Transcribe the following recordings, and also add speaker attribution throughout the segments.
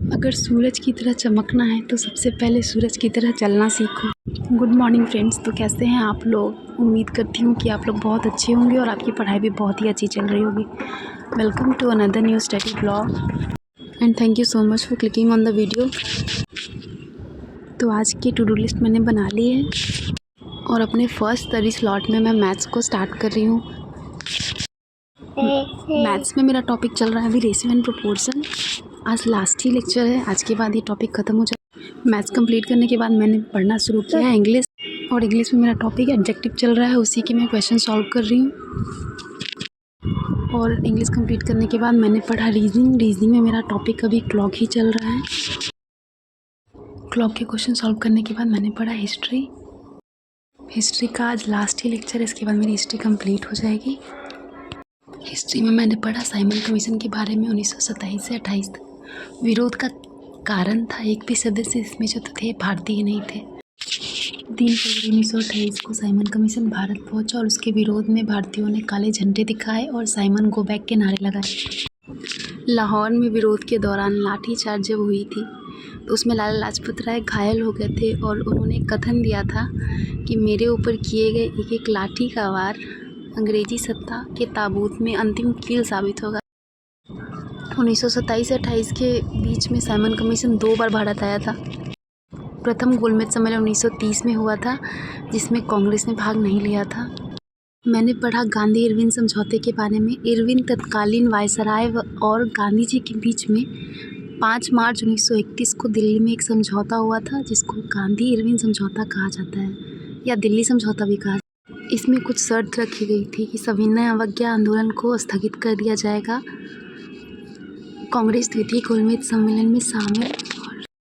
Speaker 1: अगर सूरज की तरह चमकना है तो सबसे पहले सूरज की तरह चलना सीखो। Good morning friends. तो कैसे हैं आप लोग? उम्मीद करती हूँ कि आप लोग बहुत अच्छे होंगे और आपकी पढ़ाई भी बहुत ही अच्छी चल रही होगी। Welcome to another new study blog and thank you so much for clicking on the video. तो आज की टू डू लिस्ट मैंने बना ली है और अपने फर्स्ट स्टडी स्लॉट में मैं मैथ्स को स्टार्ट कर रही हूँ। मैथ्स में मेरा टॉपिक चल रहा है अभी रेशियो एंड प्रोपोर्शन। आज लास्ट ही लेक्चर है, आज के बाद ये टॉपिक ख़त्म हो जाए। मैथ्स कंप्लीट करने के बाद मैंने पढ़ना शुरू किया है इंग्लिश, और इंग्लिश में मेरा टॉपिक एडजेक्टिव चल रहा है, उसी के मैं क्वेश्चन सॉल्व कर रही हूँ। और इंग्लिश कंप्लीट करने के बाद मैंने पढ़ा रीजनिंग में मेरा टॉपिक अभी क्लॉक ही चल रहा है। क्लॉक के क्वेश्चन सॉल्व करने के बाद मैंने पढ़ा हिस्ट्री का आज लास्ट ही लेक्चर है, इसके बाद मेरी हिस्ट्री कंप्लीट हो जाएगी। हिस्ट्री में मैंने पढ़ा साइमन कमीशन के बारे में 1927 से 28 तक। विरोध का कारण था एक भी सदस्य इसमें जो थे भारतीय नहीं थे। 3 फरवरी 1928 को साइमन कमीशन भारत पहुंचा और उसके विरोध में भारतीयों ने काले झंडे दिखाए और साइमन गो बैक के नारे लगाए। लाहौर में विरोध के दौरान लाठीचार्ज जब हुई थी तो उसमें लाला लाजपत राय घायल हो गए थे और उन्होंने कथन दिया था कि मेरे ऊपर किए गए एक एक लाठी का वार अंग्रेजी सत्ता के ताबूत में अंतिम कील साबित होगा। 1927 से 28 के बीच में साइमन कमीशन 2 बार भारत आया था। प्रथम गोलमेज सम्मेलन 1930 में हुआ था, जिसमें कांग्रेस ने भाग नहीं लिया था। मैंने पढ़ा गांधी इरविन समझौते के बारे में। इरविन तत्कालीन वायसराय और गांधी जी के बीच में 5 मार्च 1931 को दिल्ली में एक समझौता हुआ था, जिसको गांधी इरविन समझौता कहा जाता है या दिल्ली समझौता भी कहा। इसमें कुछ शर्त रखी गई थी कि सविनय अवज्ञा आंदोलन को स्थगित कर दिया जाएगा। कांग्रेस द्वितीय गोलमेज सम्मेलन में शामिल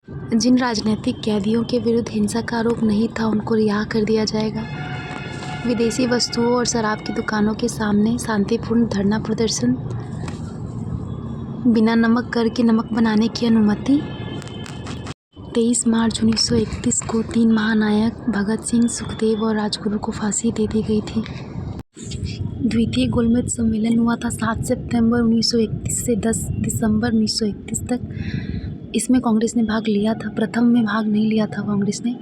Speaker 1: और जिन राजनीतिक कैदियों के विरुद्ध हिंसा का आरोप नहीं था उनको रिहा कर दिया जाएगा। विदेशी वस्तुओं और शराब की दुकानों के सामने शांतिपूर्ण धरना प्रदर्शन, बिना नमक कर के नमक बनाने की अनुमति। 23 मार्च 1931 को 3 महानायक भगत सिंह, सुखदेव और राजगुरु को फांसी दे दी गई थी। द्वितीय गोलमेज सम्मेलन हुआ था 7 सितंबर 1931 से 10 दिसंबर 1931 तक। इसमें कांग्रेस ने भाग लिया था, प्रथम में भाग नहीं लिया था कांग्रेस ने।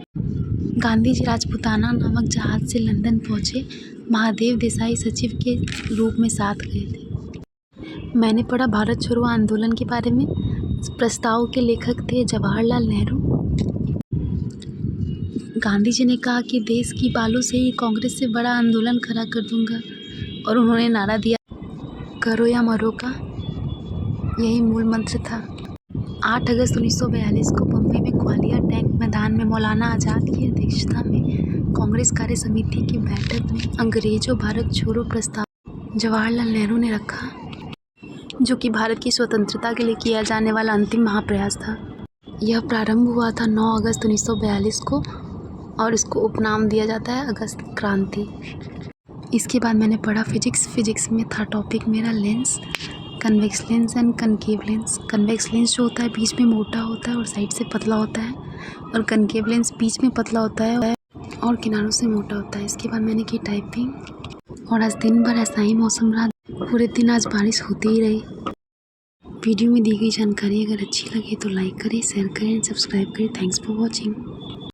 Speaker 1: गांधी जी राजपुताना नामक जहाज से लंदन पहुंचे। महादेव देसाई सचिव के रूप में साथ गए थे। मैंने पढ़ा भारत छोड़ो आंदोलन के बारे में। प्रस्ताव के लेखक थे जवाहरलाल नेहरू। गांधी जी ने कहा कि देश की बालों से ही कांग्रेस से बड़ा आंदोलन खड़ा कर दूंगा, और उन्होंने नारा दिया करो या मरो का, यही मूल मंत्र था। 8 अगस्त 1942 को बम्बई में ग्वालियर टैंक मैदान में मौलाना आज़ाद की अध्यक्षता में कांग्रेस कार्य समिति की बैठक में अंग्रेजों भारत छोड़ो प्रस्ताव जवाहरलाल नेहरू ने रखा, जो कि भारत की स्वतंत्रता के लिए किया जाने वाला अंतिम महाप्रयास था। यह प्रारंभ हुआ था 9 अगस्त 1942 को और इसको उपनाम दिया जाता है अगस्त क्रांति। इसके बाद मैंने पढ़ा फिजिक्स में था टॉपिक मेरा lens, convex lens and concave lens. Convex lens जो होता है बीच में मोटा होता है और साइड से पतला होता है, और कनकेव लेंस बीच में पतला होता है और किनारों से मोटा होता है। इसके बाद मैंने की टाइपिंग, और आज दिन भर ऐसा ही मौसम रहा, पूरे दिन आज बारिश होती ही रही। वीडियो में दी गई जानकारी अगर अच्छी लगे तो लाइक करें, शेयर करें, सब्सक्राइब करें। Thanks for watching.